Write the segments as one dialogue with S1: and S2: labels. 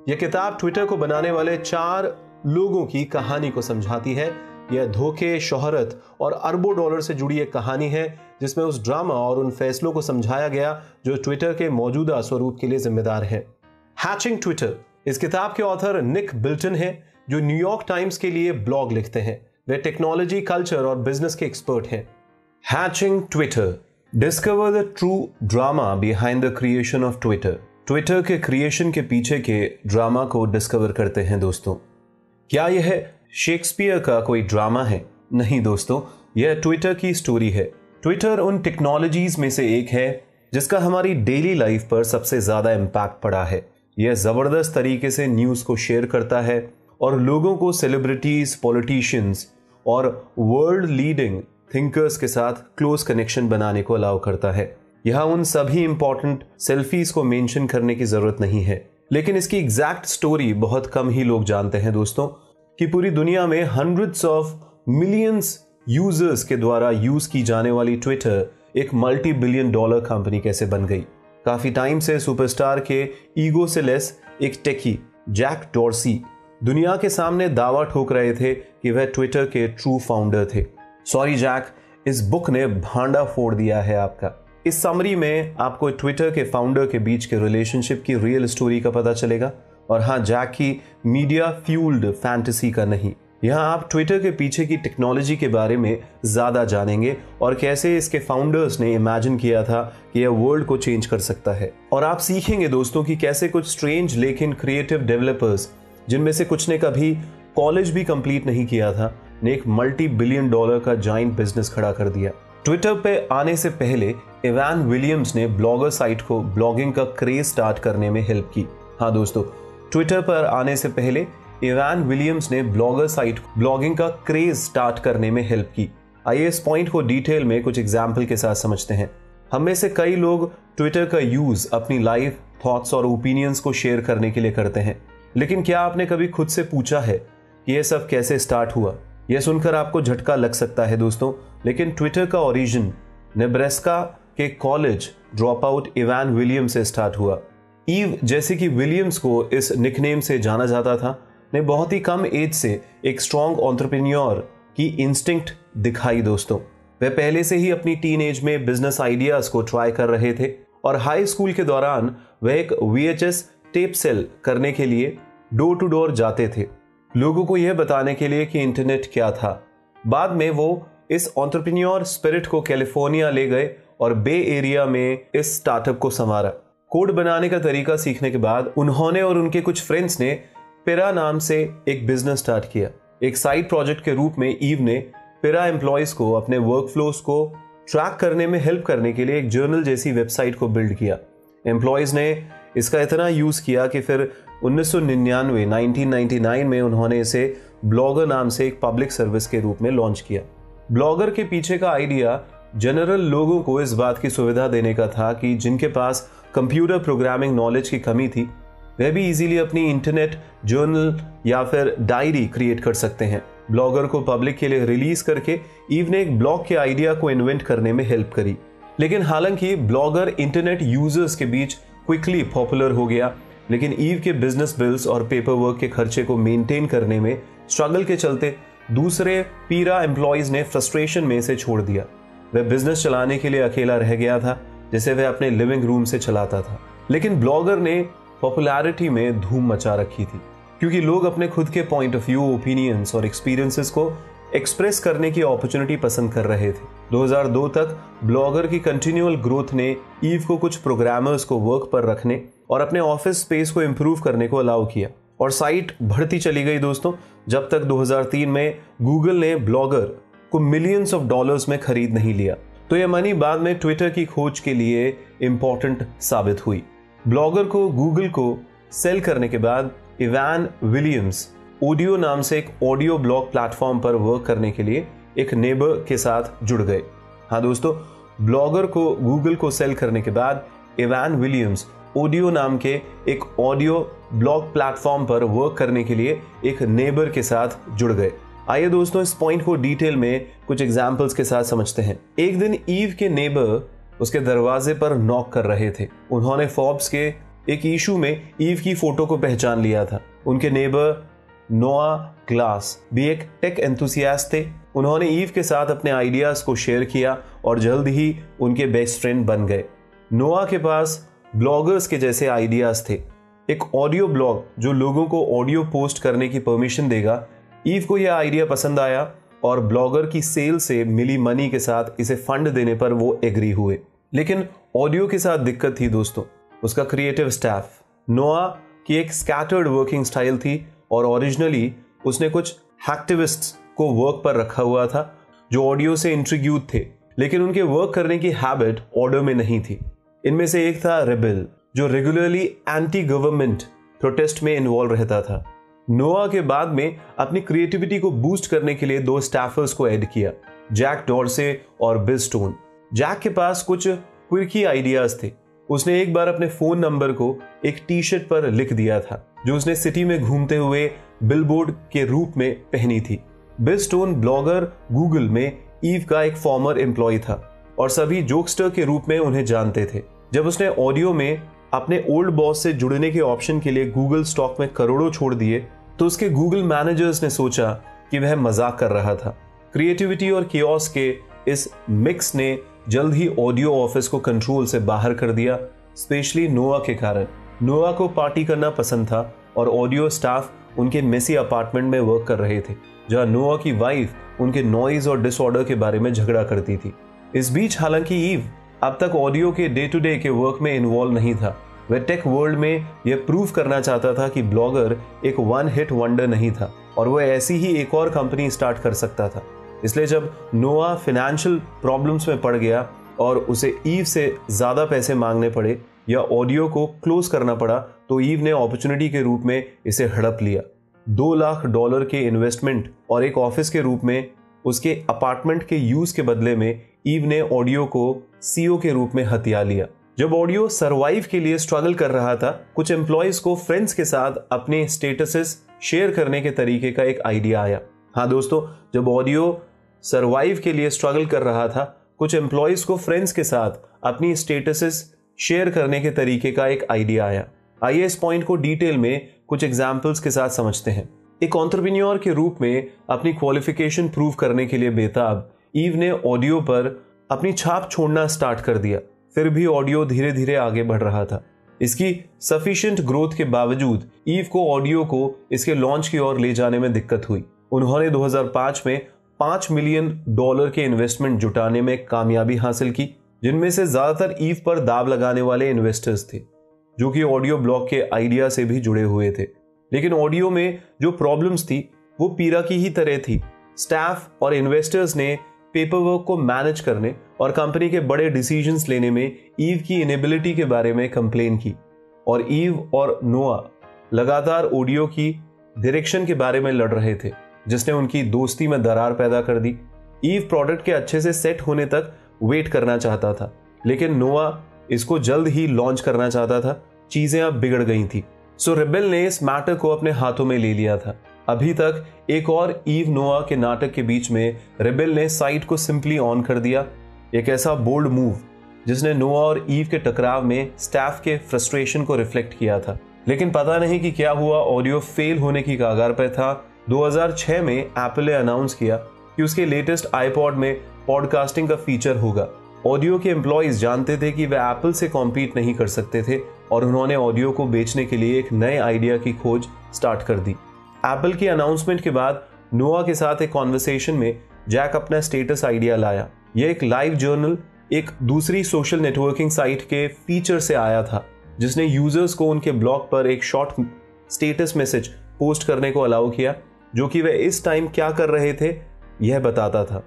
S1: यह किताब ट्विटर को बनाने वाले 4 लोगों की कहानी को समझाती है। यह धोखे, शोहरत और अरबों डॉलर से जुड़ी एक कहानी है जिसमें उस ड्रामा और उन फैसलों को समझाया गया जो ट्विटर के मौजूदा स्वरूप के लिए जिम्मेदार है। हैचिंग ट्विटर, इस किताब के ऑथर निक बिल्टन है जो न्यूयॉर्क टाइम्स के लिए ब्लॉग लिखते हैं। वे टेक्नोलॉजी, कल्चर और बिजनेस के एक्सपर्ट हैं। Hatching Twitter, discover the true drama behind the creation of Twitter. Twitter के क्रिएशन के पीछे के ड्रामा को डिस्कवर करते हैं दोस्तों। क्या यह शेक्सपियर का कोई ड्रामा है? नहीं दोस्तों, यह ट्विटर की स्टोरी है। ट्विटर उन टेक्नोलॉजीज में से एक है जिसका हमारी डेली लाइफ पर सबसे ज्यादा इम्पैक्ट पड़ा है। यह जबरदस्त तरीके से न्यूज को शेयर करता है और लोगों को सेलिब्रिटीज, पॉलिटिशियंस और वर्ल्ड लीडिंग थिंकर्स के साथ क्लोज कनेक्शन बनाने को अलाउ करता है। यहां उन सभी इंपॉर्टेंट सेल्फीज को मेंशन करने की जरूरत नहीं है, लेकिन इसकी एग्जैक्ट स्टोरी बहुत कम ही लोग जानते हैं दोस्तों कि पूरी दुनिया में हंड्रेड्स ऑफ मिलियंस यूजर्स के द्वारा यूज की जाने वाली ट्विटर एक मल्टी बिलियन डॉलर कंपनी कैसे बन गई। काफी टाइम से सुपरस्टार के ईगो से लेस एक टेकी जैक डॉर्सी दुनिया के सामने दावा ठोक रहे थे कि वह ट्विटर के ट्रू फाउंडर थे। सॉरी जैक, इस बुक ने भांडा फोड़ दिया है आपका। इस समरी में आपको ट्विटर के फाउंडर के बीच के रिलेशनशिप की रियल स्टोरी का पता चलेगा और हाँ, जैक की मीडिया फ्यूल्ड फैंटेसी का नहीं। यहाँ आप ट्विटर के पीछे की टेक्नोलॉजी के बारे में ज्यादा जानेंगे और कैसे इसके फाउंडर्स ने इमेजिन किया था कि यह वर्ल्ड को चेंज कर सकता है। और आप सीखेंगे दोस्तों कि कैसे कुछ स्ट्रेंज लेकिन क्रिएटिव डेवलपर्स, जिनमें से कुछ ने कभी कॉलेज भी कंप्लीट नहीं किया था, ने एक मल्टी बिलियन डॉलर का जाइंट बिजनेस खड़ा कर दिया। ट्विटर पे आने से पहले इवान विलियम्स ने ब्लॉगर साइट को ब्लॉगिंग का क्रेज स्टार्ट करने में हेल्प की। हाँ दोस्तों, ट्विटर पर आने से पहले इवान विलियम्स ने ब्लॉगर साइट ब्लॉगिंग का क्रेज स्टार्ट करने में हेल्प की। आइए इस पॉइंट को डिटेल में कुछ एग्जाम्पल के साथ समझते हैं। हम में से कई लोग ट्विटर का यूज अपनी लाइफ, थॉट्स और ओपिनियंस को शेयर करने के लिए करते हैं, लेकिन क्या आपने कभी खुद से पूछा है कि यह सब कैसे स्टार्ट हुआ? यह सुनकर आपको झटका लग सकता है दोस्तों, लेकिन ट्विटर का ओरिजिन नेब्रास्का के college drop out Ivan Williams से स्टार्ट हुआ। ईव, जैसे कि विलियम्स को इस निकनेम से जाना जाता था, ने बहुत ही कम एज से एक स्ट्रॉन्ग एंटरप्रेन्योर की इंस्टिंक्ट दिखाई दोस्तों। वे पहले से ही अपनी टीन एज में बिजनेस आइडियाज को ट्राई कर रहे थे और हाई स्कूल के दौरान वह एक VHS टेप सेल करने के लिए डोर टू डोर जाते थे, लोगों को यह बताने के लिए कि इंटरनेट क्या था। बाद में वो इस एंटरप्रेन्योर स्पिरिट को कैलिफोर्निया ले गए और बे एरिया में इस स्टार्टअप को संवारा। कोड बनाने का तरीका सीखने के बाद उन्होंने और उनके कुछ फ्रेंड्स ने पिरा नाम से एक बिजनेस स्टार्ट किया। एक साइड प्रोजेक्ट के रूप में ईव ने पिरा एम्प्लॉयज को अपने वर्क फ्लोस को ट्रैक करने में हेल्प करने के लिए एक जर्नल जैसी वेबसाइट को बिल्ड किया। एम्प्लॉयज ने इसका इतना यूज किया कि फिर 1999 में उन्होंने इसे ब्लॉगर नाम से एक पब्लिक सर्विस के रूप में लॉन्च किया। ब्लॉगर के पीछे का आइडिया जनरल लोगों को इस बात की सुविधा देने का था कि जिनके पास कंप्यूटर प्रोग्रामिंग नॉलेज की कमी थी, वह भी इजीली अपनी इंटरनेट जर्नल या फिर डायरी क्रिएट कर सकते हैं। ब्लॉगर को पब्लिक के लिए रिलीज करके ईव ने एक ब्लॉग के आइडिया को इन्वेंट करने में हेल्प करी। लेकिन हालांकि ब्लॉगर इंटरनेट यूजर्स के बीच क्विकली पॉपुलर हो गया, लेकिन ईव के बिजनेस बिल्स और पेपर वर्क के खर्चे को मेंटेन करने में स्ट्रगल के चलते दूसरे पीरा एम्प्लॉयज ने फ्रस्ट्रेशन में इसे छोड़ दिया। वह बिजनेस चलाने के लिए अकेला रह गया था, जिसे वह अपने लिविंग रूम से चलाता था। लेकिन ब्लॉगर ने पॉपुलैरिटी में धूम मचा रखी थी क्योंकि लोग अपने खुद के पॉइंट ऑफ व्यू, ओपिनियंस और एक्सपीरियंसेस को एक्सप्रेस करने की अपॉर्चुनिटी पसंद कर रहे थे। 2002 तक ब्लॉगर की कंटिन्यूअल ग्रोथ ने ईव को कुछ प्रोग्रामर्स को वर्क पर रखने और अपने ऑफिस स्पेस को इंप्रूव करने को अलाउ किया और साइट बढ़ती चली गई दोस्तों, जब तक 2003 में गूगल ने ब्लॉगर को मिलियंस ऑफ डॉलर्स में खरीद नहीं लिया। तो यह मनी बाद में ट्विटर की खोज के लिए इंपॉर्टेंट साबित हुई। ब्लॉगर को गूगल को सेल करने के बाद इवान विलियम्स ऑडियो नाम से एक ऑडियो ब्लॉग प्लेटफॉर्म पर वर्क करने के लिए एक नेबर के साथ जुड़ गए। हाँ दोस्तों, ब्लॉगर को गूगल को सेल करने के बाद इवान विलियम्स ऑडियो नाम के एक ऑडियो ब्लॉग प्लेटफॉर्म पर वर्क करने के लिए एक नेबर के साथ जुड़ गए। आइए दोस्तों, इस पॉइंट को डिटेल में कुछ एग्जाम्पल्स के साथ समझते हैं। एक दिन ईव के नेबर उसके दरवाजे पर नॉक कर रहे थे। उन्होंने फोर्ब्स के एक इशू में ईव की फोटो को पहचान लिया था। उनके नेबर नोआ ग्लास भी एक टेक एंथुसियास्ट थे। उन्होंने ईव के साथ अपने आइडियाज को शेयर किया और जल्द ही उनके बेस्ट फ्रेंड बन गए। नोआ के पास ब्लॉगर्स के जैसे आइडियाज थे, एक ऑडियो ब्लॉग जो लोगों को ऑडियो पोस्ट करने की परमिशन देगा। ईव को यह आइडिया पसंद आया और ब्लॉगर की सेल से मिली मनी के साथ इसे फंड देने पर वो एग्री हुए। लेकिन ऑडियो के साथ दिक्कत थी दोस्तों, उसका क्रिएटिव स्टाफ। नोआ की एक स्कैटर्ड वर्किंग स्टाइल थी और ओरिजिनली उसने कुछ एक्टिविस्ट्स को वर्क पर रखा हुआ था जो ऑडियो से इंट्रिग्यूड थे, लेकिन उनके वर्क करने की हैबिट ऑर्डर में नहीं थी। इनमें से एक था रेबेल, जो रेगुलरली एंटी गवर्नमेंट प्रोटेस्ट में इन्वॉल्व रहता था। नोआ के बाद में अपनी क्रिएटिविटी को बूस्ट करने के लिए 2 स्टाफर्स को ऐड किया, जैक डॉर्से और बिल स्टोन। जैक के पास कुछ क्विकी आइडियाज थे। उसने एक बार अपने फोन नंबर को एक टी शर्ट पर लिख दिया था जो उसने सिटी में घूमते हुए बिलबोर्ड के रूप में पहनी थी। बिल स्टोन ब्लॉगर गूगल में ईव का एक फॉर्मर एम्प्लॉय था और सभी जोक्स्टर के रूप में उन्हें जानते थे। जब उसने ऑडियो में अपने ओल्ड बॉस से जुड़ने के ऑप्शन के लिए गूगल स्टॉक में करोड़ों छोड़ दिए तो उसके गूगल मैनेजर्स ने सोचा कि वह मजाक कर रहा था। क्रिएटिविटी और कियोस के इस मिक्स ने जल्द ही ऑडियो ऑफिस को कंट्रोल से बाहर कर दिया, स्पेशली नोआ के कारण। नोआ को पार्टी करना पसंद था और ऑडियो स्टाफ उनके मेसी अपार्टमेंट में वर्क कर रहे थे, जहां नोआ की वाइफ उनके नॉइज और डिसऑर्डर के बारे में झगड़ा करती थी। इस बीच हालांकि ईव अब तक ऑडियो के डे टू डे के वर्क में इन्वॉल्व नहीं था। वह टेक वर्ल्ड में यह प्रूव करना चाहता था कि ब्लॉगर एक वन हिट वंडर नहीं था और वह ऐसी ही एक और कंपनी स्टार्ट कर सकता था। इसलिए जब नोआ फाइनेंशियल प्रॉब्लम्स में पड़ गया और उसे ईव से ज्यादा पैसे मांगने पड़े या ऑडियो को क्लोज करना पड़ा, तो ईव ने अपॉर्चुनिटी के रूप में इसे हड़प लिया। $2 लाख के इन्वेस्टमेंट और एक ऑफिस के रूप में उसके अपार्टमेंट के यूज के बदले में ईव ने ऑडियो को सीईओ के रूप में हथिया लिया। जब ऑडियो सरवाइव के लिए स्ट्रगल कर रहा था, कुछ एम्प्लॉयज को फ्रेंड्स के साथ अपने स्टेटसेस शेयर करने के तरीके का एक आइडिया आया। हाँ दोस्तों, जब ऑडियो सरवाइव के लिए स्ट्रगल कर रहा था, कुछ एम्प्लॉयज को फ्रेंड्स के साथ अपनी स्टेटसेस शेयर करने के तरीके का एक आइडिया आया। आइए इस पॉइंट को डिटेल में कुछ एग्जांपल्स के साथ समझते हैं। एक एंटरप्रेन्योर के रूप में अपनी क्वालिफिकेशन प्रूव करने के लिए बेताब ईव ने ऑडियो पर अपनी छाप छोड़ना स्टार्ट कर दिया। फिर भी ऑडियो धीरे धीरे आगे बढ़ रहा था। इसकी सफिशिएंट ग्रोथ के बावजूद ईव को ऑडियो को इसके लॉन्च की ओर ले जाने में दिक्कत हुई। उन्होंने 2005 में $5 मिलियन के इन्वेस्टमेंट जुटाने में कामयाबी हासिल की, जिनमें से ज्यादातर ईव पर दाव लगाने वाले इन्वेस्टर्स थे जो कि ऑडियो ब्लॉग के आइडिया से भी जुड़े हुए थे। लेकिन ऑडियो में जो प्रॉब्लम्स थी वो पीरा की ही तरह थी। स्टाफ और इन्वेस्टर्स ने पेपर वर्क को मैनेज करने और कंपनी के बड़े डिसीजंस लेने में ईव की इनेबिलिटी के बारे में कंप्लेन की और ईव और नोआ लगातार ऑडियो की डायरेक्शन के बारे में लड़ रहे थे, जिसने उनकी दोस्ती में दरार पैदा कर दी। ईव प्रोडक्ट के अच्छे से सेट होने तक वेट करना चाहता था, लेकिन नोआ इसको जल्द ही लॉन्च करना चाहता था। चीजें अब बिगड़ गई थी। सो रेबेल ने इस मैटर को अपने हाथों में ले लिया था। अभी तक एक और ईव नोआ के नाटक के बीच में रेबेल ने साइट को सिंपली ऑन कर दिया। एक ऐसा बोल्ड मूव जिसने नोआ और ईव के टकराव में स्टाफ के फ्रस्ट्रेशन को रिफ्लेक्ट किया था। लेकिन पता नहीं कि क्या हुआ, ऑडियो फेल होने की कगार पर था। 2006 में एप्पल ने अनाउंस किया कि उसके लेटेस्ट आईपॉड में पॉडकास्टिंग का फीचर होगा। ऑडियो के एम्प्लॉइज जानते थे कि वे एप्पल से कॉम्पीट नहीं कर सकते थे और उन्होंने ऑडियो को बेचने के लिए एक नए आइडिया की खोज स्टार्ट कर दी। एप्पल की अनाउंसमेंट के बाद नोआ के साथ एक कॉन्वर्सेशन में जैक अपना स्टेटस आइडिया लाया। यह एक लाइव जर्नल एक दूसरी सोशल नेटवर्किंग साइट के फीचर से आया था, जिसने यूजर्स को उनके ब्लॉग पर एक शॉर्ट स्टेटस मैसेज पोस्ट करने को अलाउ किया, जो कि वे इस टाइम क्या कर रहे थे यह बताता था।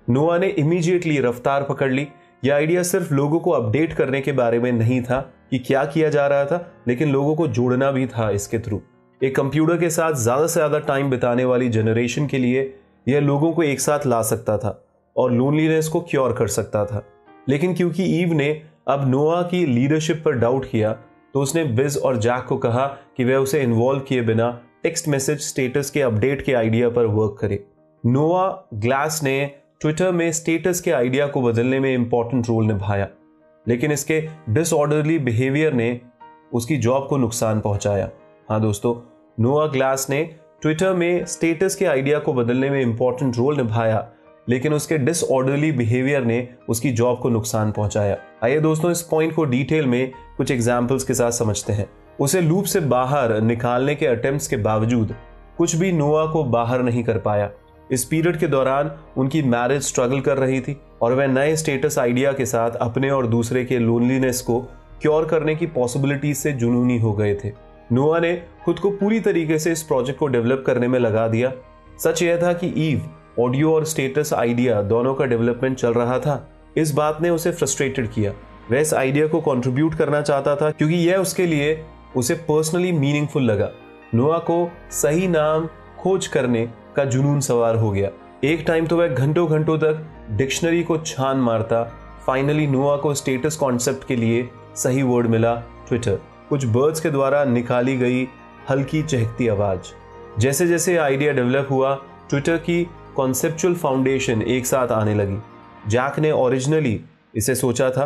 S1: नोआ ने इमीडिएटली रफ्तार पकड़ ली। यह आइडिया सिर्फ लोगों को अपडेट करने के बारे में नहीं था कि क्या किया जा रहा था, लेकिन लोगों को जोड़ना भी था इसके थ्रू। एक कंप्यूटर के साथ ज्यादा से ज्यादा टाइम बिताने वाली जनरेशन के लिए यह लोगों को एक साथ ला सकता था और लोनलीनेस को क्योर कर सकता था। लेकिन क्योंकि ईव ने अब नोआ की लीडरशिप पर डाउट किया, तो उसने बिज और जैक को कहा कि वह उसे इन्वॉल्व किए बिना टेक्स्ट मैसेज स्टेटस के अपडेट के आइडिया पर वर्क करे। नोआ ग्लास ने ट्विटर में स्टेटस के आइडिया को बदलने में इंपॉर्टेंट रोल निभाया, लेकिन इसके डिसऑर्डरली बिहेवियर ने उसकी जॉब को नुकसान पहुंचाया। हाँ दोस्तों, नोआ ग्लास ने ट्विटर में स्टेटस के आइडिया को बदलने में इंपॉर्टेंट रोल निभाया, लेकिन उसके डिसऑर्डरली बिहेवियर ने उसकी जॉब को नुकसान पहुंचाया। आइए दोस्तों, इस पॉइंट को डिटेल में कुछ एग्जाम्पल्स के साथ समझते हैं। उसे लूप से बाहर निकालने के अटेम्प्ट्स के बावजूद कुछ भी नोआ को बाहर नहीं कर पाया। इस पीरियड के दौरान उनकी मैरिज स्ट्रगल कर रही थी और वह नए स्टेटस आइडिया के साथ अपने और दूसरे के लोनलीनेस को क्योर करने की पॉसिबिलिटीज से जुनूनी हो गए थे। नोआ ने खुद को पूरी तरीके से इस प्रोजेक्ट को डेवलप करने में लगा दिया। सच यह था कि ईव ऑडियो और स्टेटस आइडिया दोनों का डेवलपमेंट चल रहा था। इस बात ने उसे फ्रस्ट्रेटेड किया। वह इस आइडिया को कंट्रीब्यूट करना चाहता था क्योंकि यह उसके लिए उसे पर्सनली मीनिंगफुल लगा। नोआ को सही नाम खोज करने का जुनून सवार हो गया। एक टाइम तो वह घंटों घंटों तक डिक्शनरी को छान मारता। फाइनली नोआ को स्टेटस कॉन्सेप्ट के लिए सही वर्ड मिला, ट्विटर। कुछ बर्ड्स के द्वारा निकाली गई हल्की चहकती आवाज। जैसे जैसे आइडिया डेवलप हुआ, ट्विटर की कॉन्सेप्चुअल फाउंडेशन एक साथ आने लगी। जैक ने ओरिजिनली इसे सोचा था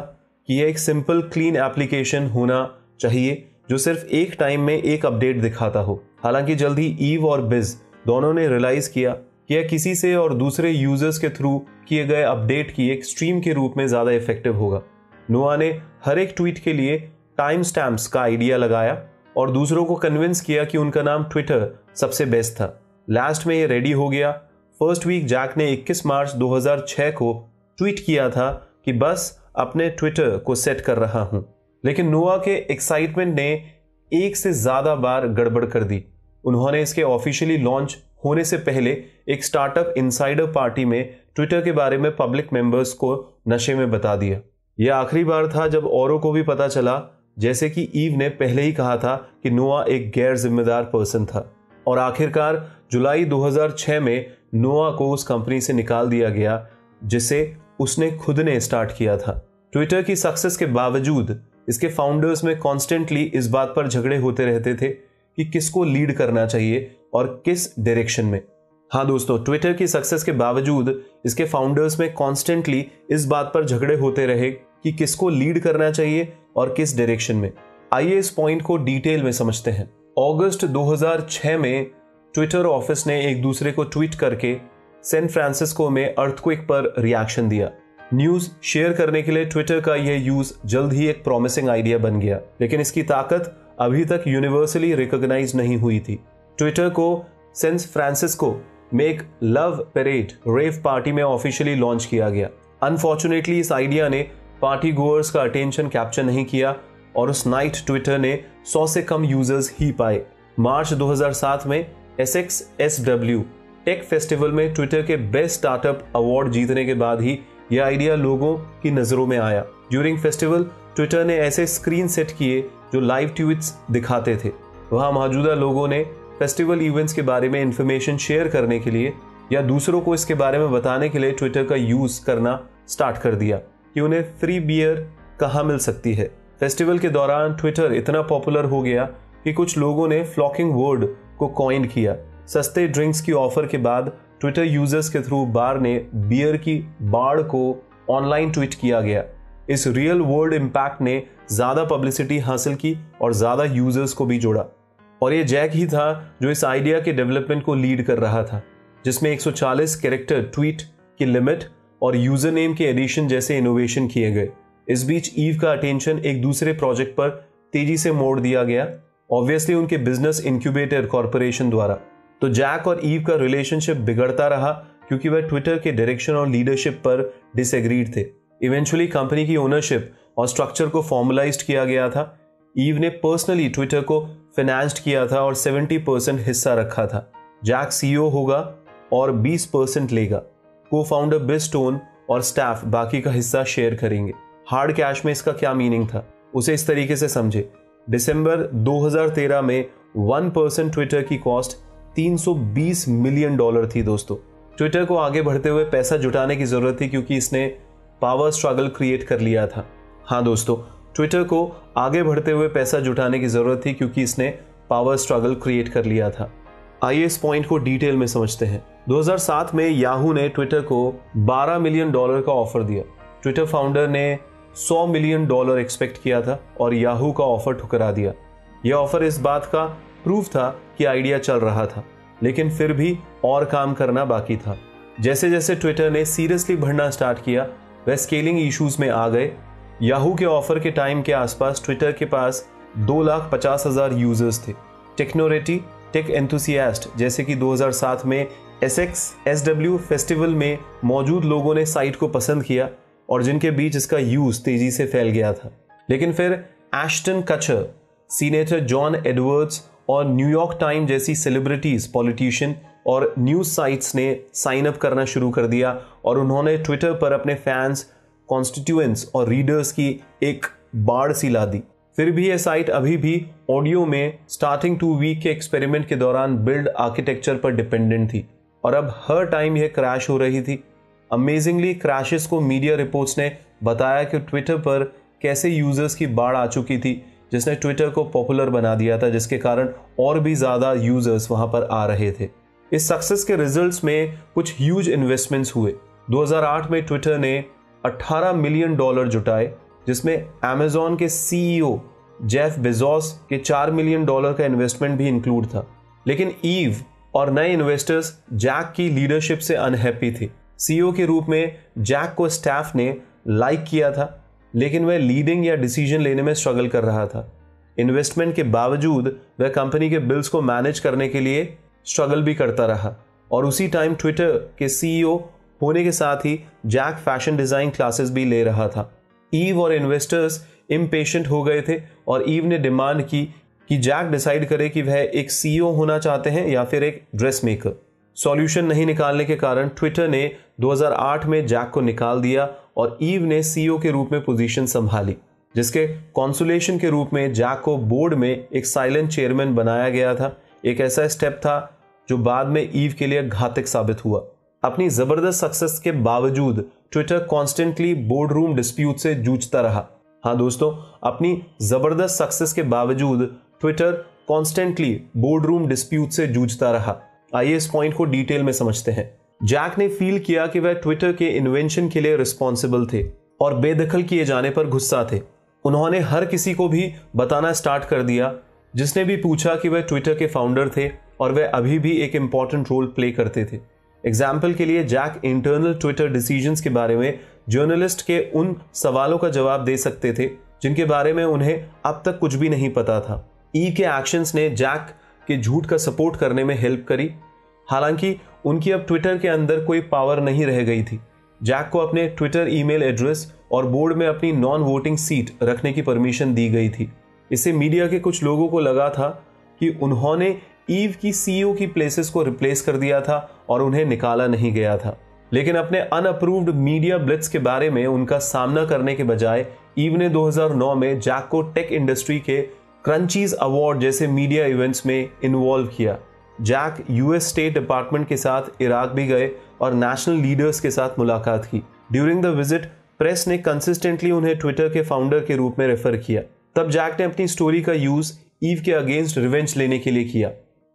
S1: कि यह एक सिंपल क्लीन एप्लीकेशन होना चाहिए जो सिर्फ एक टाइम में एक अपडेट दिखाता हो। हालांकि जल्दी ईव और बिज दोनों ने रियलाइज किया कि यह किसी से और दूसरे यूजर्स के थ्रू किए गए अपडेट की एक स्ट्रीम के रूप में ज्यादा इफेक्टिव होगा। नोआ ने हर एक ट्वीट के लिए टाइम स्टैम्प्स का आइडिया लगाया और दूसरों को कन्विंस किया कि उनका नाम ट्विटर सबसे बेस्ट था। लास्ट में ये रेडी हो गया। फर्स्ट वीक जैक ने 21 मार्च 2006 को ट्वीट किया था कि बस अपने ट्विटर को सेट कर रहा हूं। लेकिन नोआ के एक्साइटमेंट ने एक से ज्यादा बार गड़बड़ कर दी। उन्होंने इसके ऑफिशियली लॉन्च होने से पहले एक स्टार्टअप इनसाइडर पार्टी में ट्विटर के बारे में पब्लिक मेंबर्स को नशे में बता दिया। यह आखिरी बार था जब औरों को भी पता चला, जैसे कि ईव ने पहले ही कहा था कि नोआ एक गैर जिम्मेदार पर्सन था। और आखिरकार जुलाई 2006 में नोआ को उस कंपनी से निकाल दिया गया जिसे उसने खुद ने स्टार्ट किया था। ट्विटर की सक्सेस के बावजूद इसके फाउंडर्स में कॉन्स्टेंटली इस बात पर झगड़े होते रहते थे कि किसको लीड करना चाहिए और किस डायरेक्शन में। हाँ दोस्तों, ट्विटर की सक्सेस के बावजूद इसके फाउंडर्स में कॉन्स्टेंटली इस बात पर झगड़े होते रहे कि किसको लीड करना चाहिए और किस डायरेक्शन में। आइए इस पॉइंट को डिटेल में समझते हैं। अगस्त 2006 में ट्विटर ऑफिस ने एक दूसरे को ट्वीट करके सैन फ्रांसिस्को में अर्थक्वेक पर रिएक्शन दिया। न्यूज शेयर करने के लिए ट्विटर का यह यूज जल्द ही एक प्रॉमिसिंग आइडिया बन गया, लेकिन इसकी ताकत अभी तक यूनिवर्सली रिकॉग्नाइज नहीं हुई थी। ट्विटर को सैन फ्रांसिस्को में एक लव पैरेड रेव पार्टी में ऑफिशियली लॉन्च किया गया। अनफॉर्चुनेटली इस आइडिया ने पार्टी गोअर्स का अटेंशन कैप्चर नहीं किया और उस नाइट ट्विटर ने 100 से कम यूजर्स ही पाए। मार्च 2007 में SXSW टेक फेस्टिवल में ट्विटर के बेस्ट स्टार्टअप अवार्ड जीतने के बाद ही यह आइडिया लोगों की नजरों में आया। ड्यूरिंग फेस्टिवल ट्विटर ने ऐसे स्क्रीन सेट किए जो लाइव ट्वीट्स दिखाते थे। वहां मौजूदा लोगों ने फेस्टिवल इवेंट्स के बारे में इंफॉर्मेशन शेयर करने के लिए या दूसरों को इसके बारे में बताने के लिए ट्विटर का यूज करना स्टार्ट कर दिया कि उन्हें फ्री बियर कहाँ मिल सकती है। फेस्टिवल के दौरान ट्विटर इतना पॉपुलर हो गया कि कुछ लोगों ने फ्लॉकिंग वर्ड को कॉइन किया। सस्ते ड्रिंक्स की ऑफर के बाद ट्विटर यूजर्स के थ्रू बार ने बियर की बाड़ को ऑनलाइन ट्वीट किया गया। इस रियल वर्ल्ड इंपैक्ट ने ज्यादा पब्लिसिटी हासिल की और ज्यादा यूजर्स को भी जोड़ा। और ये जैक ही था जो इस आइडिया के डेवलपमेंट को लीड कर रहा था, जिसमें 140 कैरेक्टर ट्वीट की लिमिट और यूजर नेम के एडिशन जैसे इनोवेशन किए गए। इस बीच ईव का अटेंशन एक दूसरे प्रोजेक्ट पर तेजी से मोड़ दिया गया, ऑब्वियसली उनके बिजनेस इंक्यूबेटर कॉर्पोरेशन द्वारा। तो जैक और ईव का रिलेशनशिप बिगड़ता रहा क्योंकि वह ट्विटर के डायरेक्शन और लीडरशिप पर डिसएग्रीड थे। इवेंचुअली कंपनी की ओनरशिप और स्ट्रक्चर को फॉर्मलाइज्ड किया गया था। ईव ने पर्सनली ट्विटर को फाइनेंस्ड किया था और 70% हिस्सा रखा था। जैक सीईओ होगा और 20% लेगा। को फाउंडर बिज स्टोन और स्टाफ बाकी का हिस्सा शेयर करेंगे। हार्ड कैश में इसका क्या मीनिंग था, उसे इस तरीके से समझे। दिसंबर 2013 में 1% ट्विटर की कॉस्ट $320 मिलियन थी दोस्तों। ट्विटर को आगे बढ़ते हुए पैसा जुटाने की जरूरत थी क्योंकि इसने पावर स्ट्रगल क्रिएट कर लिया था। हाँ दोस्तों, ट्विटर को आगे बढ़ते हुए पैसा जुटाने की जरूरत थी क्योंकि इसने पावर स्ट्रगल क्रिएट कर लिया था। आइए इस पॉइंट को डिटेल में समझते हैं। 2007 में याहू ने ट्विटर को $12 मिलियन का ऑफर दिया। ट्विटर फाउंडर ने $100 मिलियन एक्सपेक्ट किया था और याहू का ऑफर ठुकरा दिया। यह ऑफर इस बात का प्रूफ था कि आइडिया चल रहा था, लेकिन फिर भी और काम करना बाकी था। जैसे जैसे ट्विटर ने सीरियसली बढ़ना स्टार्ट किया, वह स्केलिंग इश्यूज में आ गए। याहू के ऑफर के टाइम के आसपास ट्विटर के पास 2,50,000 यूजर्स थे। टेक्नोरेटी, टेक एंथुसियास्ट जैसे कि 2007 में SXSW फेस्टिवल में मौजूद लोगों ने साइट को पसंद किया और जिनके बीच इसका यूज तेजी से फैल गया था। लेकिन फिर एश्टन कचर, सीनेटर जॉन एडवर्ड्स और न्यूयॉर्क टाइम जैसी सेलिब्रिटीज, पॉलिटिशियन और न्यूज साइट्स ने साइन अप करना शुरू कर दिया और उन्होंने ट्विटर पर अपने फैंस, कॉन्स्टिट्यूएंट्स और रीडर्स की एक बाढ़ सी ला दी। फिर भी यह साइट अभी भी ऑडियो में स्टार्टिंग 2 वीक के एक्सपेरिमेंट के दौरान बिल्ड आर्किटेक्चर पर डिपेंडेंट थी और अब हर टाइम यह क्रैश हो रही थी। अमेजिंगली क्रैशेस को मीडिया रिपोर्ट्स ने बताया कि ट्विटर पर कैसे यूजर्स की बाढ़ आ चुकी थी, जिसने ट्विटर को पॉपुलर बना दिया था, जिसके कारण और भी ज्यादा यूजर्स वहां पर आ रहे थे। इस सक्सेस के रिजल्ट्स में कुछ ह्यूज इन्वेस्टमेंट्स हुए। 2008 में ट्विटर ने $18 मिलियन जुटाए, जिसमें अमेजॉन के सीईओ जेफ बेजोस के $4 मिलियन का इन्वेस्टमेंट भी इंक्लूड था। लेकिन ईव और नए इन्वेस्टर्स जैक की लीडरशिप से अनहैप्पी थे। सीईओ के रूप में जैक को स्टाफ ने लाइक किया था, लेकिन वह लीडिंग या डिसीजन लेने में स्ट्रगल कर रहा था। इन्वेस्टमेंट के बावजूद वह कंपनी के बिल्स को मैनेज करने के लिए स्ट्रगल भी करता रहा और उसी टाइम ट्विटर के सीईओ होने के साथ ही जैक फैशन डिजाइन क्लासेस भी ले रहा था। ईव और इन्वेस्टर्स इम्पेशेंट हो गए थे और ईव ने डिमांड की कि जैक डिसाइड करे कि वह एक सीईओ होना चाहते हैं या फिर एक ड्रेस मेकर। सॉल्यूशन नहीं निकालने के कारण ट्विटर ने 2008 में जैक को निकाल दिया और ईव ने सीईओ के रूप में पोजीशन संभाली, जिसके कॉन्सुलेशन के रूप में जैक को बोर्ड में एक साइलेंट चेयरमैन बनाया गया था। एक ऐसा स्टेप था जो बाद में ईव के लिए घातक साबित हुआ। अपनी जबरदस्त सक्सेस के बावजूद Twitter constantly board room dispute से जूझता रहा। हाँ दोस्तों, अपनी जबरदस्त सक्सेस के बावजूद Twitter constantly board room dispute से जूझता रहा। आइए इस पॉइंट को डिटेल में समझते हैं। जैक ने फील किया कि वह ट्विटर के इन्वेंशन के लिए रिस्पॉन्सिबल थे और बेदखल किए जाने पर गुस्सा थे। उन्होंने हर किसी को भी बताना स्टार्ट कर दिया जिसने भी पूछा कि वह ट्विटर के फाउंडर थे और वह अभी भी एक इंपॉर्टेंट रोल प्ले करते थे। एग्जाम्पल के लिए जैक इंटरनल ट्विटर डिसीजंस के बारे में जर्नलिस्ट के उन सवालों का जवाब दे सकते थे जिनके बारे में उन्हें अब तक कुछ भी नहीं पता था। ई के एक्शंस ने जैक के झूठ का सपोर्ट करने में हेल्प करी। हालांकि उनकी अब ट्विटर के अंदर कोई पावर नहीं रह गई थी। जैक को अपने ट्विटर ईमेल एड्रेस और बोर्ड में अपनी नॉन वोटिंग सीट रखने की परमिशन दी गई थी। इससे मीडिया के कुछ लोगों को लगा था कि उन्होंने ईव की सीईओ की प्लेसेस को रिप्लेस कर दिया था और उन्हें निकाला नहीं गया था। लेकिन अपने अनअप्रूव्ड मीडिया ब्लिट्स के बारे में उनका सामना करने के बजाय ईव ने 2009 में जैक को टेक इंडस्ट्री के क्रंचीज अवार्ड जैसे मीडिया इवेंट्स में इन्वॉल्व किया। जैक यूएस स्टेट डिपार्टमेंट के साथ इराक भी गए और नेशनल लीडर्स के साथ मुलाकात की। ड्यूरिंग द विजिट प्रेस ने कंसिस्टेंटली उन्हें ट्विटर के फाउंडर के रूप में रेफर किया। तब जैक ने अपनी स्टोरी का यूज ईव के अगेंस्ट रिवेंज लेने के लिए किया।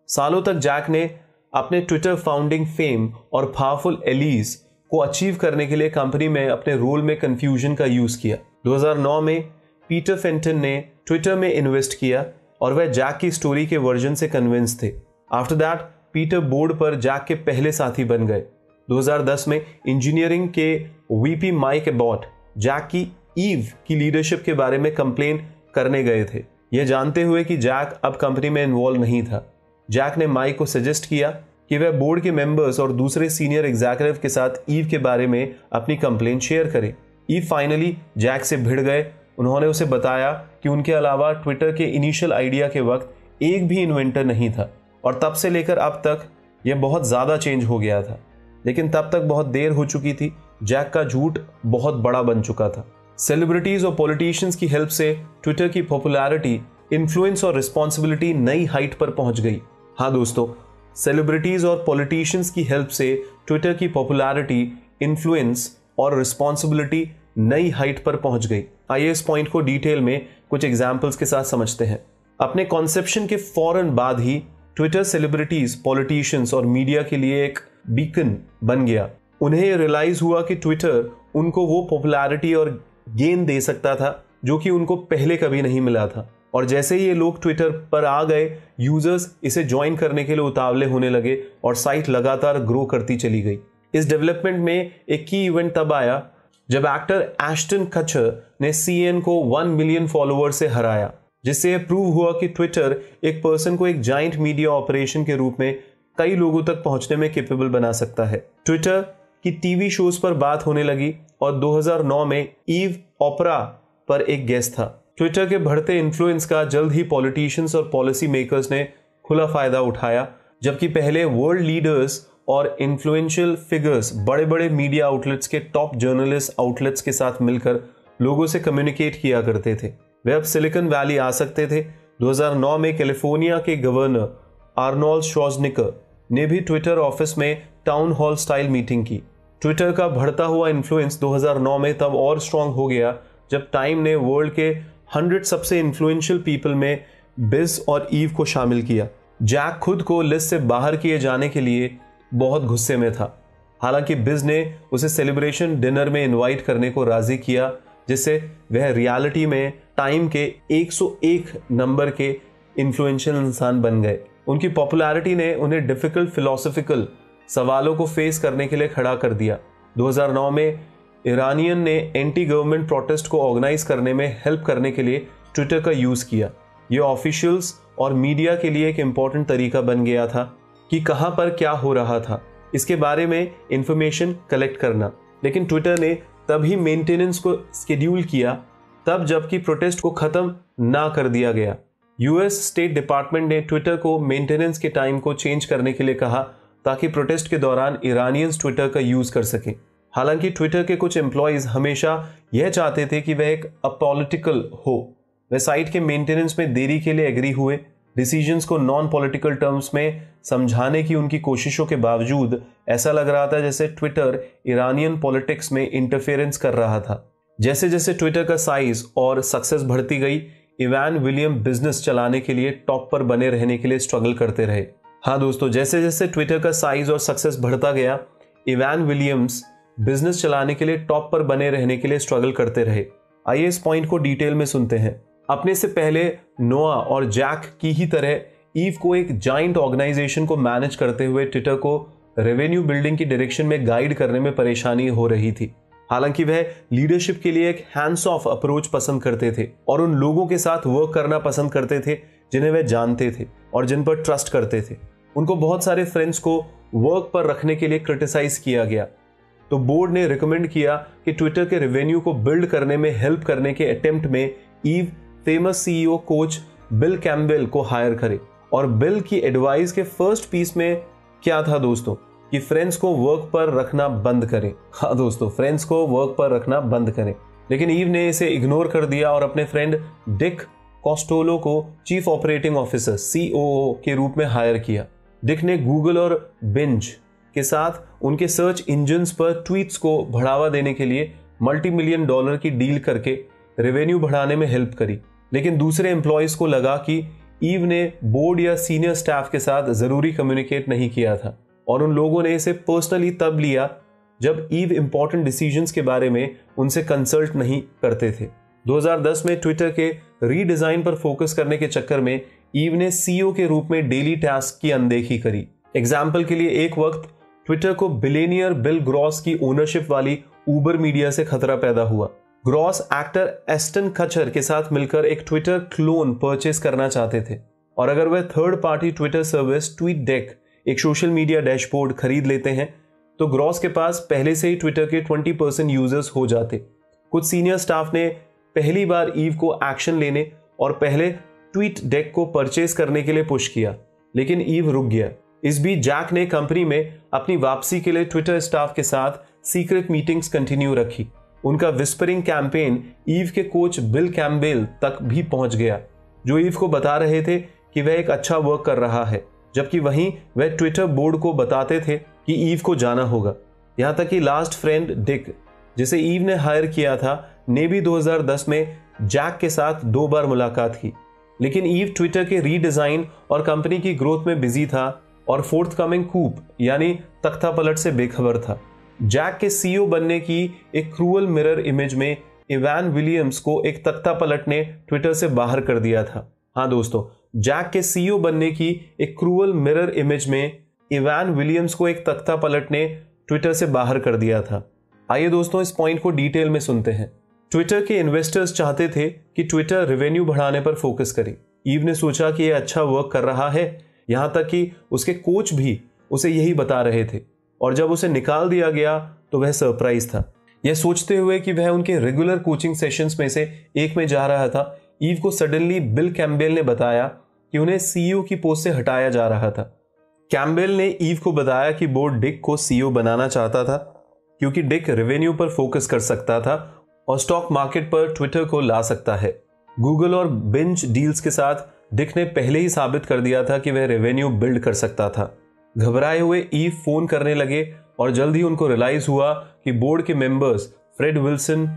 S1: सालों तक जैक ने अपने ट्विटर फाउंडिंग फेम और पावरफुल एलीज को अचीव करने के लिए कंपनी में अपने रोल में कंफ्यूजन का यूज किया। 2009 में पीटर फेंटन ने ट्विटर में इन्वेस्ट किया और वह जैक की स्टोरी के वर्जन से कन्विंस थे। आफ्टर दैट पीटर बोर्ड पर जैक के पहले साथी बन गए। 2010 में इंजीनियरिंग के वीपी माइक एबॉट जैक की ईव की लीडरशिप के बारे में कंप्लेन करने गए थे, यह जानते हुए कि जैक अब कंपनी में इन्वॉल्व नहीं था। जैक ने माइक को सजेस्ट किया कि वह बोर्ड के मेंबर्स और दूसरे सीनियर एग्जीक्यूटिव के साथ ईव के बारे में अपनी कंप्लेन शेयर करे। ईव फाइनली जैक से भिड़ गए। उन्होंने उसे बताया कि उनके अलावा ट्विटर के इनिशियल आइडिया के वक्त एक भी इन्वेंटर नहीं था और तब से लेकर अब तक यह बहुत ज्यादा चेंज हो गया था। लेकिन तब तक बहुत देर हो चुकी थी। जैक का झूठ बहुत बड़ा बन चुका था। सेलिब्रिटीज और पॉलिटिशियंस की हेल्प से ट्विटर की पॉपुलैरिटी, इन्फ्लुएंस और रिस्पॉन्सिबिलिटी नई हाइट पर पहुंच गई। हाँ दोस्तों, सेलिब्रिटीज और पॉलिटिशियंस की हेल्प से ट्विटर की पॉपुलैरिटी, इन्फ्लुएंस और रिस्पॉन्सिबिलिटी नई हाइट पर पहुंच गई। आइए इस पॉइंट को डिटेल में कुछ एग्जाम्पल्स के साथ समझते हैं। अपने कॉन्सेप्शन के फौरन बाद ही ट्विटर सेलिब्रिटीज, पॉलिटिशियंस और मीडिया के लिए एक बीकन बन गया। उन्हें रियलाइज हुआ कि ट्विटर उनको वो पॉपुलैरिटी और गेन दे सकता था जो कि उनको पहले कभी नहीं मिला था। और जैसे ही ये लोग ट्विटर पर आ गए, यूजर्स इसे ज्वाइन करने के लिए उतावले होने लगे और साइट लगातार ग्रो करती चली गई। इस डेवलपमेंट में एक की इवेंट तब आया जब एक्टर एश्टन कचर ने CNN को 1 मिलियन फॉलोअर से हराया, जिससे यह प्रूव हुआ कि ट्विटर एक पर्सन को एक जाइंट मीडिया ऑपरेशन के रूप में कई लोगों तक पहुंचने में कैपेबल बना सकता है। ट्विटर की टीवी शोज पर बात होने लगी और 2009 में ईव ओपरा पर एक गेस्ट था। ट्विटर के बढ़ते इन्फ्लुएंस का जल्द ही पॉलिटिशियंस और पॉलिसी मेकर्स ने खुला फायदा उठाया, जबकि पहले वर्ल्ड लीडर्स और इन्फ्लुएंशियल फिगर्स बड़े बड़े मीडिया आउटलेट्स के टॉप जर्नलिस्ट आउटलेट्स के साथ मिलकर लोगों से कम्युनिकेट किया करते थे। वे अब सिलिकॉन वैली आ सकते थे। 2009 में कैलिफोर्निया के गवर्नर आर्नोल्ड श्वार्ज़नेगर ने भी ट्विटर ऑफिस में टाउन हॉल स्टाइल मीटिंग की। ट्विटर का बढ़ता हुआ इन्फ्लुएंस 2009 में तब और स्ट्रांग हो गया जब टाइम ने वर्ल्ड के 100 सबसे इन्फ्लुएंशियल पीपल में बिज और ईव को शामिल किया। जैक खुद को लिस्ट से बाहर किए जाने के लिए बहुत गुस्से में था। हालांकि बिज ने उसे सेलिब्रेशन डिनर में इनवाइट करने को राजी किया, जिससे वह रियलिटी में टाइम के 101 नंबर के इन्फ्लुएंशियल इंसान बन गए। उनकी पॉपुलैरिटी ने उन्हें डिफिकल्ट फिलोसॉफिकल सवालों को फेस करने के लिए खड़ा कर दिया। 2009 में ईरानियन ने एंटी गवर्नमेंट प्रोटेस्ट को ऑर्गेनाइज करने में हेल्प करने के लिए ट्विटर का यूज किया। यह ऑफिशियल्स और मीडिया के लिए एक इंपॉर्टेंट तरीका बन गया था कि कहां पर क्या हो रहा था, इसके बारे में इंफॉर्मेशन कलेक्ट करना। लेकिन ट्विटर ने तभी मेंटेनेंस को शेड्यूल किया तब जबकि प्रोटेस्ट को खत्म ना कर दिया गया। यूएस स्टेट डिपार्टमेंट ने ट्विटर को मेंटेनेंस के टाइम को चेंज करने के लिए कहा ताकि प्रोटेस्ट के दौरान ईरानियंस ट्विटर का यूज कर सकें। हालांकि ट्विटर के कुछ एम्प्लॉयज हमेशा यह चाहते थे कि वह एक अपॉलिटिकल हो। वे साइट के मेंटेनेंस में देरी के लिए एग्री हुए। डिसीजंस को नॉन पॉलिटिकल टर्म्स में समझाने की उनकी कोशिशों के बावजूद ऐसा लग रहा था जैसे ट्विटर ईरानियन पॉलिटिक्स में इंटरफेरेंस कर रहा था। जैसे जैसे ट्विटर का साइज और सक्सेस बढ़ती गई, इवान विलियम बिजनेस चलाने के लिए टॉप पर बने रहने के लिए स्ट्रगल करते रहे। हाँ दोस्तों, जैसे जैसे ट्विटर का साइज और सक्सेस बढ़ता गया, इवान विलियम्स बिजनेस चलाने के लिए टॉप पर बने रहने के लिए स्ट्रगल करते रहे। आइए इस पॉइंट को डिटेल में सुनते हैं। अपने से पहले नोआ और जैक की ही तरह ईव को एक जाइंट ऑर्गेनाइजेशन को मैनेज करते हुए ट्विटर को रेवेन्यू बिल्डिंग की डायरेक्शन में गाइड करने में परेशानी हो रही थी। हालांकि वह लीडरशिप के लिए एक हैंड्स ऑफ अप्रोच पसंद करते थे और उन लोगों के साथ वर्क करना पसंद करते थे जिन्हें वे जानते थे और जिन पर ट्रस्ट करते थे। उनको बहुत सारे फ्रेंड्स को वर्क पर रखने के लिए क्रिटिसाइज किया गया, तो बोर्ड ने रिकमेंड किया कि ट्विटर के रेवेन्यू को बिल्ड करने में हेल्प करने के अटेम्प्ट में ईव famous CEO coach Bill Campbell को हायर करे। और बिल की एडवाइस के फर्स्ट पीस में क्या था दोस्तों, कि फ्रेंड्स को वर्क पर रखना बंद करें। हाँ दोस्तों, फ्रेंड्स को वर्क पर रखना बंद करें। लेकिन ईव ने इसे इग्नोर कर दिया और अपने फ्रेंड डिक कॉस्टोलो को चीफ ऑपरेटिंग ऑफिसर COO के रूप में हायर किया। डिक ने गूगल और बिंज के साथ उनके सर्च इंजन्स पर ट्वीट्स को बढ़ावा देने के लिए $multi-million की डील करके रेवेन्यू बढ़ाने में हेल्प करी। लेकिन दूसरे एम्प्लॉयज को लगा कि ईव ने बोर्ड या सीनियर स्टाफ के साथ जरूरी कम्युनिकेट नहीं किया था और उन लोगों ने इसे पर्सनली तब लिया जब ईव इंपॉर्टेंट डिसीजंस के बारे में उनसे कंसल्ट नहीं करते थे। 2010 में ट्विटर के रीडिजाइन पर फोकस करने के चक्कर में ईव ने CEO के रूप में डेली टास्क की अनदेखी करी। एग्जाम्पल के लिए, एक वक्त ट्विटर को बिलियनियर बिल ग्रॉस की ओनरशिप वाली ऊबर मीडिया से खतरा पैदा हुआ। ग्रॉस एक्टर एस्टन कचर के साथ मिलकर एक ट्विटर क्लोन परचेस करना चाहते थे और अगर वह third party Twitter service TweetDeck एक सोशल मीडिया डैशबोर्ड खरीद लेते हैं तो ग्रॉस के पास पहले से ही ट्विटर के 20% यूजर्स हो जाते। कुछ सीनियर स्टाफ ने पहली बार ईव को एक्शन लेने और पहले ट्वीटडेक को परचेस करने के लिए पुश किया, लेकिन ईव रुक गया। इस बीच जैक ने कंपनी में अपनी वापसी के लिए ट्विटर स्टाफ के साथ सीक्रेट मीटिंग्स कंटिन्यू रखी। उनका विस्परिंग कैंपेन ईव के कोच बिल कैम्पबेल तक भी पहुंच गया, जो ईव को बता रहे थे कि वह एक अच्छा वर्क कर रहा है, जबकि वहीं वह ट्विटर बोर्ड को बताते थे कि ईव को जाना होगा। यहां तक कि लास्ट फ्रेंड डिक, जिसे ईव ने हायर किया था, ने भी 2010 में जैक के साथ 2 बार मुलाकात की। लेकिन ईव ट्विटर के रीडिजाइन और कंपनी की ग्रोथ में बिजी था और फोर्थ कमिंग कूप यानी तख्ता पलट से बेखबर था। जैक के CEO बनने की एक क्रूअल मिरर इमेज में इवान विलियम्स को एक तख्ता पलट ने ट्विटर से बाहर कर दिया था। हाँ दोस्तों, जैक के सीईओ बनने की एक क्रूअल मिरर इमेज में इवान विलियम्स को एक तख्ता पलट ने ट्विटर से बाहर कर दिया था। आइए दोस्तों, इस पॉइंट को डिटेल में सुनते हैं। ट्विटर के इन्वेस्टर्स चाहते थे कि ट्विटर रेवेन्यू बढ़ाने पर फोकस करे। ईव ने सोचा कि यह अच्छा वर्क कर रहा है, यहां तक कि उसके कोच भी उसे यही बता रहे थे, और जब उसे निकाल दिया गया तो वह सरप्राइज था। यह सोचते हुए कि वह उनके रेगुलर कोचिंग सेशंस में से एक में जा रहा था, ईव को सडनली बिल कैम्पबेल ने बताया कि उन्हें सीईओ की पोस्ट से हटाया जा रहा था। कैम्पबेल ने ईव को बताया कि बोर्ड डिक को सीईओ बनाना चाहता था क्योंकि डिक रेवेन्यू पर फोकस कर सकता था और स्टॉक मार्केट पर ट्विटर को ला सकता है। गूगल और बिंज डील्स के साथ डिक ने पहले ही साबित कर दिया था कि वह रेवेन्यू बिल्ड कर सकता था। घबराए हुए ईव फोन करने लगे और जल्द ही उनको रियलाइज हुआ कि बोर्ड के members Fred Wilson,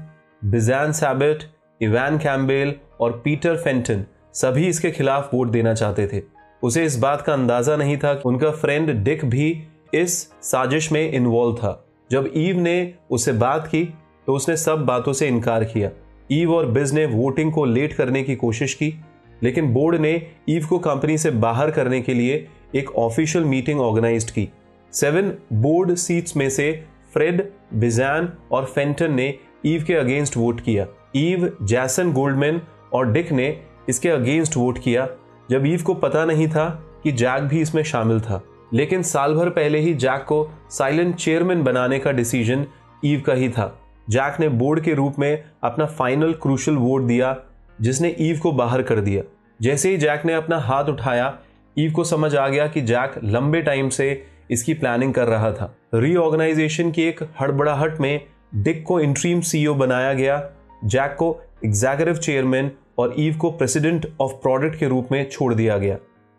S1: Bijan Sabet, Evan Campbell और पीटर फेंटन सभी इसके खिलाफ वोट देना चाहते थे। उसे इस बात का अंदाजा नहीं था कि उनका फ्रेंड डिक भी इस साजिश में इन्वॉल्व था। जब ईव ने उससे बात की तो उसने सब बातों से इनकार किया। ईव और बिज ने वोटिंग को लेट करने की कोशिश की, लेकिन बोर्ड ने ईव को कंपनी से बाहर करने के लिए एक ऑफिशियल मीटिंग ऑर्गेनाइज की। 7 बोर्ड सीट्स में से फ्रेड, बिजान और फेंटन ने ईव के अगेंस्ट वोट किया। ईव, जैसन गोल्डमैन और डिक ने इसके अगेंस्ट वोट किया, जब ईव को पता नहीं था कि जैक भी इसमें शामिल था। लेकिन साल भर पहले ही जैक को साइलेंट चेयरमैन बनाने का डिसीजन ईव का ही था। जैक ने बोर्ड के रूप में अपना फाइनल क्रूशल वोट दिया, जिसने ईव को बाहर कर दिया। जैसे ही जैक ने अपना हाथ उठाया, ईव को समझ आ गया कि जैक लंबे टाइम से इसकी प्लानिंग कर रहा था। रीऑर्गेनाइजेशन की एक हड़बड़ाहट में डिक को इंटरीम सीईओ बनाया गया, जैक को एग्जीक्यूटिव चेयरमैन और ईव को प्रेसिडेंट ऑफ प्रोडक्ट के रूप में छोड़ दिया गया।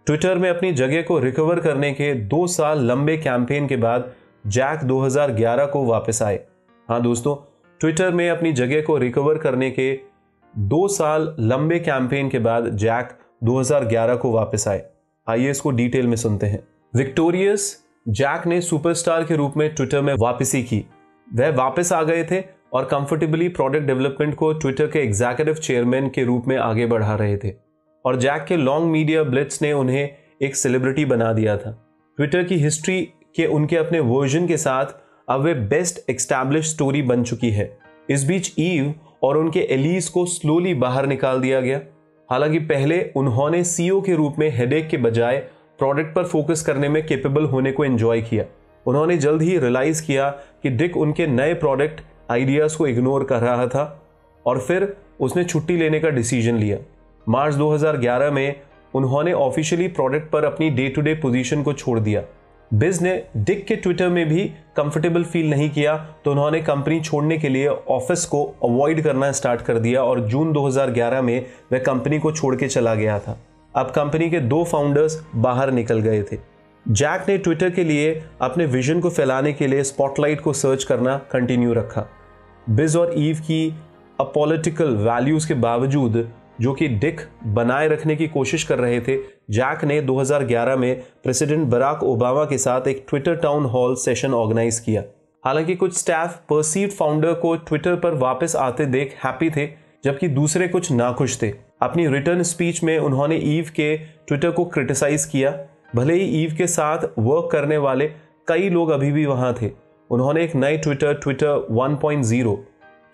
S1: ट्विटर में अपनी जगह को रिकवर करने के 2 साल लंबे कैंपेन के बाद जैक 2011 को वापस आए। हाँ दोस्तों, ट्विटर में अपनी जगह को रिकवर करने के 2 साल लंबे कैंपेन के बाद जैक 2011 को वापस आए। आइए इसको डिटेल में सुनते हैं। विक्टोरियस जैक ने सुपरस्टार के रूप में ट्विटर में वापसी की। वह वापस आ गए थे और कंफर्टेबली प्रोडक्ट डेवलपमेंट को ट्विटर के एग्जीक्यूटिव चेयरमैन के रूप में आगे बढ़ा रहे थे, और जैक के लॉन्ग मीडिया ब्लिट्स ने उन्हें एक सेलिब्रिटी बना दिया था। ट्विटर की हिस्ट्री के उनके अपने वर्जन के साथ अब वे बेस्ट एस्टैब्लिश स्टोरी बन चुकी है। इस बीच ईव और उनके एलीज को स्लोली बाहर निकाल दिया गया। हालांकि पहले उन्होंने सीईओ के रूप में हेडेक के बजाय प्रोडक्ट पर फोकस करने में कैपेबल होने को एंजॉय किया। उन्होंने जल्द ही रियलाइज किया कि डिक उनके नए प्रोडक्ट आइडियाज को इग्नोर कर रहा था, और फिर उसने छुट्टी लेने का डिसीजन लिया। मार्च 2011 में उन्होंने ऑफिशियली प्रोडक्ट पर अपनी डे टू डे पोजीशन को छोड़ दिया। बिज ने डिक के ट्विटर में भी कंफर्टेबल फील नहीं किया, तो उन्होंने कंपनी छोड़ने के लिए ऑफिस को अवॉइड करना स्टार्ट कर दिया, और जून 2011 में वह कंपनी को छोड़ के चला गया था। अब कंपनी के 2 फाउंडर्स बाहर निकल गए थे। जैक ने ट्विटर के लिए अपने विजन को फैलाने के लिए स्पॉटलाइट को सर्च करना कंटिन्यू रखा। बिज और ईव की अपॉलिटिकल वैल्यूज के बावजूद, जो कि डिक बनाए रखने की कोशिश कर रहे थे, जैक ने 2011 में प्रेसिडेंट बराक ओबामा के साथ एक Twitter town hall session organise किया। हालांकि कुछ स्टाफ परसीव्ड फाउंडर को ट्विटर पर वापस आते देख हैप्पी थे, जबकि दूसरे कुछ नाखुश थे। अपनी रिटर्न स्पीच में उन्होंने ईव के ट्विटर को क्रिटिसाइज किया। भले ही ईव के साथ वर्क करने वाले कई लोग अभी भी वहां थे। उन्होंने एक नए ट्विटर 1.0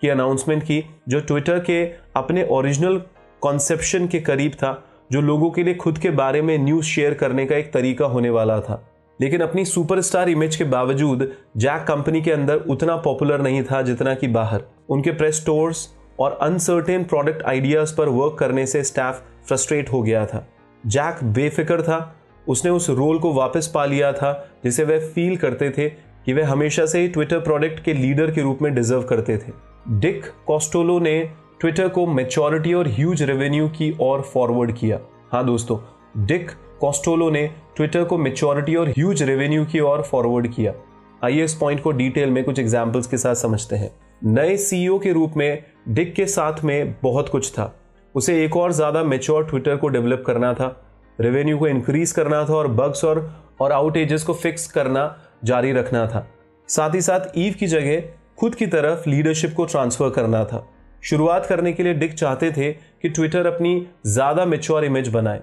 S1: की अनाउंसमेंट की, जो ट्विटर के अपने ओरिजिनल कॉन्सेप्शन के करीब था, जो लोगों के लिए खुद के बारे में न्यूज़ शेयर करने का एक तरीका होने वाला था। लेकिन अपनी सुपरस्टार इमेज के बावजूद जैक कंपनी के अंदर उतना पॉपुलर नहीं था जितना कि बाहर। उनके प्रेस स्टोर्स और अनसर्टेन प्रोडक्ट आइडियाज पर वर्क करने से स्टाफ फ्रस्ट्रेट हो गया था। जैक बेफिक्र था। उसने उस रोल को वापस पा लिया था जिसे वह फील करते थे कि वह हमेशा से ही ट्विटर प्रोडक्ट के लीडर के रूप में डिजर्व करते थे। डिक कॉस्टोलो ने ट्विटर को मैच्योरिटी और ह्यूज रेवेन्यू की ओर फॉरवर्ड किया। हाँ दोस्तों, डिक कॉस्टोलो ने ट्विटर को मैच्योरिटी और ह्यूज रेवेन्यू की ओर फॉरवर्ड किया। आइए इस पॉइंट को डिटेल में कुछ एग्जांपल्स के साथ समझते हैं। नए सीईओ के रूप में डिक के साथ में बहुत कुछ था। उसे एक और ज्यादा मैच्योर ट्विटर को डेवलप करना था, रेवेन्यू को इंक्रीज करना था और बग्स और आउटेजेस को फिक्स करना जारी रखना था। साथ ही साथ ईव की जगह खुद की तरफ लीडरशिप को ट्रांसफर करना था। शुरुआत करने के लिए डिक चाहते थे कि ट्विटर अपनी ज्यादा मैच्योर इमेज बनाए।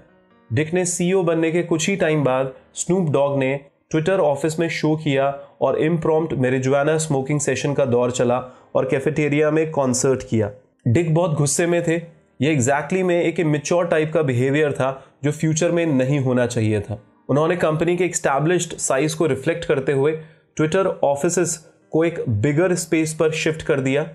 S1: डिक ने सीईओ बनने के कुछ ही टाइम बाद स्नूप डॉग ने ट्विटर ऑफिस में शो किया और इम्प्रॉम्प्ट मैरिजुआना स्मोकिंग सेशन का दौर चला और कैफेटेरिया में कॉन्सर्ट किया। डिक बहुत गुस्से में थे। ये एग्जैक्टली में एक इमेच्योर टाइप का बिहेवियर था जो फ्यूचर में नहीं होना चाहिए था। उन्होंने कंपनी के एस्टैब्लिश्ड साइज को रिफ्लेक्ट करते हुए ट्विटर ऑफिसेस को एक बिगर स्पेस पर शिफ्ट कर दिया।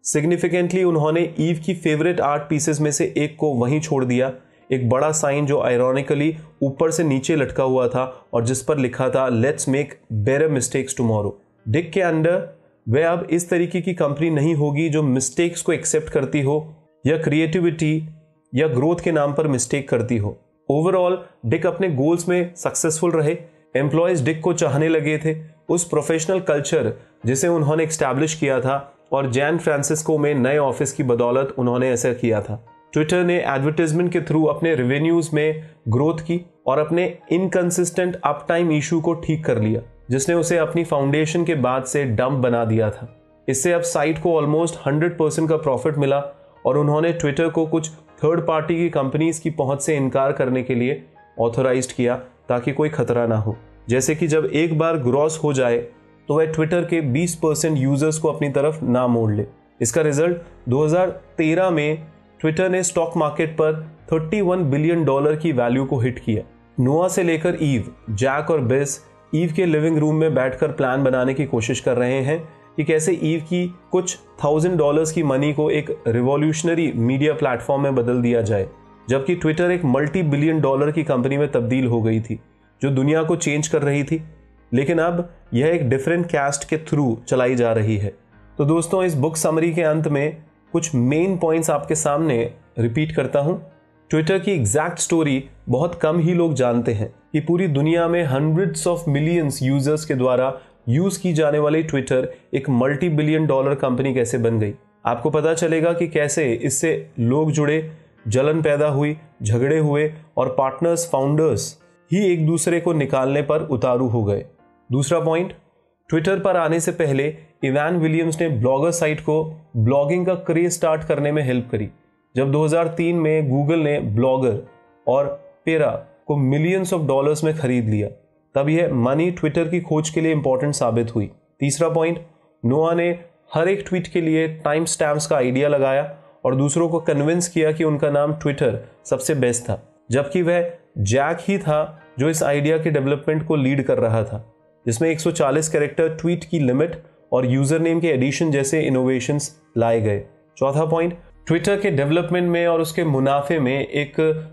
S1: सिग्निफिकेंटली उन्होंने ईव की फेवरेट आर्ट पीसेस में से एक को वहीं छोड़ दिया, एक बड़ा साइन जो आयरॉनिकली ऊपर से नीचे लटका हुआ था और जिस पर लिखा था let's make better mistakes tomorrow. Dick के अंडर वह अब इस तरीके की कंपनी नहीं होगी जो मिस्टेक्स को एक्सेप्ट करती हो या क्रिएटिविटी या ग्रोथ के नाम पर मिस्टेक करती हो। ओवरऑल डिक अपने गोल्स में सक्सेसफुल रहे। एम्प्लॉयज डिक को चाहने लगे थे, उस प्रोफेशनल कल्चर जिसे उन्होंने एक्स्टैब्लिश किया था, और जैन फ्रांसिस्को में नए ऑफिस की बदौलत उन्होंने ऐसा किया था। ट्विटर ने एडवर्टाइजमेंट के थ्रू अपने रेवेन्यूज में ग्रोथ की और अपने इनकंसिस्टेंट अप टाइम इशू को ठीक कर लिया, जिसने उसे अपनी फाउंडेशन के बाद से डंप बना दिया था। इससे अब साइट को ऑलमोस्ट 100% का प्रॉफिट मिला और उन्होंने ट्विटर को कुछ थर्ड पार्टी की कंपनीज की पहुंच से इनकार करने के लिए ऑथोराइज्ड किया ताकि कोई खतरा ना हो। जैसे कि जब एक बार ग्रॉस हो जाए तो वह ट्विटर के 20% यूजर्स को अपनी तरफ ना मोड़ ले। इसका रिजल्ट 2013 में ट्विटर ने स्टॉक मार्केट पर $31 बिलियन की वैल्यू को हिट किया। नोआ से लेकर ईव, जैक और बेस ईव के लिविंग रूम में बैठकर प्लान बनाने की कोशिश कर रहे हैं कि कैसे ईव की कुछ $1000 की मनी को एक रिवॉल्यूशनरी मीडिया प्लेटफॉर्म में बदल दिया जाए, जबकि ट्विटर एक $multi-billion की कंपनी में तब्दील हो गई थी जो दुनिया को चेंज कर रही थी, लेकिन अब यह एक डिफरेंट कास्ट के थ्रू चलाई जा रही है। तो दोस्तों, इस बुक समरी के अंत में कुछ मेन पॉइंट्स आपके सामने रिपीट करता हूं। ट्विटर की एग्जैक्ट स्टोरी बहुत कम ही लोग जानते हैं कि पूरी दुनिया में हंड्रेड्स ऑफ मिलियंस यूजर्स के द्वारा यूज की जाने वाली ट्विटर एक $multi-billion कंपनी कैसे बन गई। आपको पता चलेगा कि कैसे इससे लोग जुड़े, जलन पैदा हुई, झगड़े हुए और पार्टनर्स, फाउंडर्स ही एक दूसरे को निकालने पर उतारू हो गए। दूसरा पॉइंट, ट्विटर पर आने से पहले इवान विलियम्स ने ब्लॉगर साइट को ब्लॉगिंग का क्रेज स्टार्ट करने में हेल्प करी। जब 2003 में गूगल ने ब्लॉगर और पेरा को मिलियंस ऑफ डॉलर्स में खरीद लिया, तब यह मनी ट्विटर की खोज के लिए इंपॉर्टेंट साबित हुई। तीसरा पॉइंट, नोआ ने हर एक ट्वीट के लिए टाइम स्टैम्प्स का आइडिया लगाया और दूसरों को कन्विंस किया कि उनका नाम ट्विटर सबसे बेस्ट था, जबकि वह जैक ही था जो इस आइडिया के डेवलपमेंट को लीड कर रहा था, जिसमें 140 कैरेक्टर ट्वीट की लिमिट और यूजर नेम के एडिशन जैसे इनोवेशंस लाए गए। चौथा पॉइंट, ट्विटर के डेवलपमेंट में और उसके मुनाफे में एक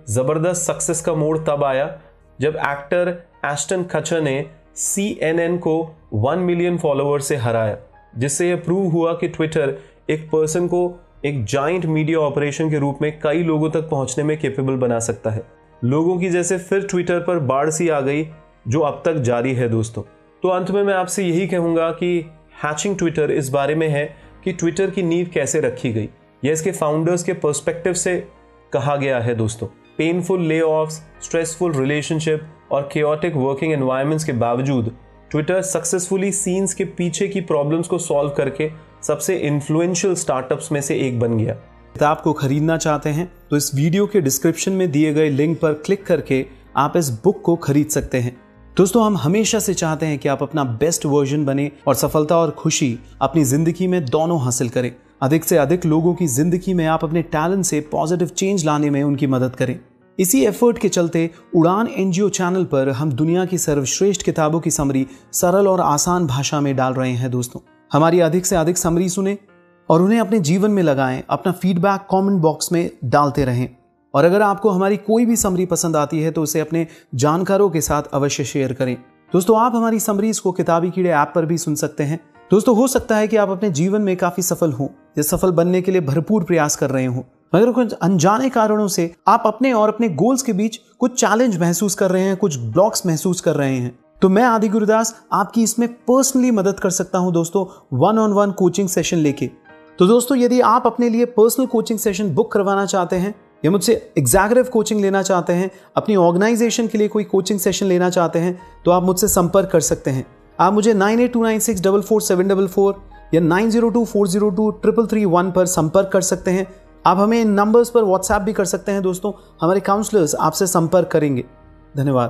S1: जबरदस्त सक्सेस का मोड़ तब आया जब एक्टर एस्टन कचर ने CNN को 1 मिलियन फॉलोअर्स से हराया, जिससे यह प्रूव हुआ कि ट्विटर एक पर्सन को एक जाइंट मीडिया ऑपरेशन के रूप में कई लोगों तक पहुंचने में कैपेबल बना सकता है। लोगों की जैसे फिर ट्विटर पर बाढ़ सी आ गई जो अब तक जारी है। दोस्तों, तो अंत में मैं आपसे यही कहूंगा कि हैचिंग ट्विटर इस बारे में है कि ट्विटर की नींव कैसे रखी गई। यह इसके फाउंडर्स के पर्सपेक्टिव से कहा गया है। दोस्तों, पेनफुल लेऑफ्स, स्ट्रेसफुल रिलेशनशिप और केओटिक वर्किंग एनवायरनमेंट्स के बावजूद ट्विटर सक्सेसफुली सीन्स के पीछे की प्रॉब्लम्स को सॉल्व करके सबसे इन्फ्लुएंशियल स्टार्टअप्स में से एक बन गया। किताब को खरीदना चाहते हैं तो इस वीडियो के डिस्क्रिप्शन में दिए गए लिंक पर क्लिक करके आप इस बुक को खरीद सकते हैं। दोस्तों, हम हमेशा से चाहते हैं कि आप अपना बेस्ट वर्जन बने और सफलता और खुशी अपनी जिंदगी में दोनों हासिल करें। अधिक से अधिक लोगों की जिंदगी में आप अपने टैलेंट से पॉजिटिव चेंज लाने में उनकी मदद करें। इसी एफर्ट के चलते उड़ान NGO चैनल पर हम दुनिया की सर्वश्रेष्ठ किताबों की समरी सरल और आसान भाषा में डाल रहे हैं। दोस्तों, हमारी अधिक से अधिक समरी सुने और उन्हें अपने जीवन में लगाएं। अपना फीडबैक कमेंट बॉक्स में डालते रहें और अगर आपको हमारी कोई भी समरी पसंद आती है तो उसे अपने जानकारों के साथ अवश्य शेयर करें। दोस्तों, आप हमारी समरीज को किताबी कीड़े ऐप पर भी सुन सकते हैं। दोस्तों, हो सकता है कि आप अपने जीवन में काफी सफल हों या सफल बनने के लिए भरपूर प्रयास कर रहे हों, मगर कुछ अनजाने कारणों से आप अपने और अपने गोल्स के बीच कुछ चैलेंज महसूस कर रहे हैं, कुछ ब्लॉक्स महसूस कर रहे हैं। तो मैं आदि गुरुदास आपकी इसमें पर्सनली मदद कर सकता हूं दोस्तों, 1-on-1 कोचिंग सेशन लेके। तो दोस्तों, यदि आप अपने लिए पर्सनल कोचिंग सेशन बुक करवाना चाहते हैं या मुझसे एग्जैक्टिव कोचिंग लेना चाहते हैं, अपनी ऑर्गेनाइजेशन के लिए कोई कोचिंग सेशन लेना चाहते हैं, तो आप मुझसे संपर्क कर सकते हैं। आप मुझे 9829644744
S2: या 9024023331 पर संपर्क कर सकते हैं। आप हमें इन नंबर्स पर व्हाट्सएप भी कर सकते हैं। दोस्तों, हमारे काउंसलर्स आपसे संपर्क करेंगे। धन्यवाद।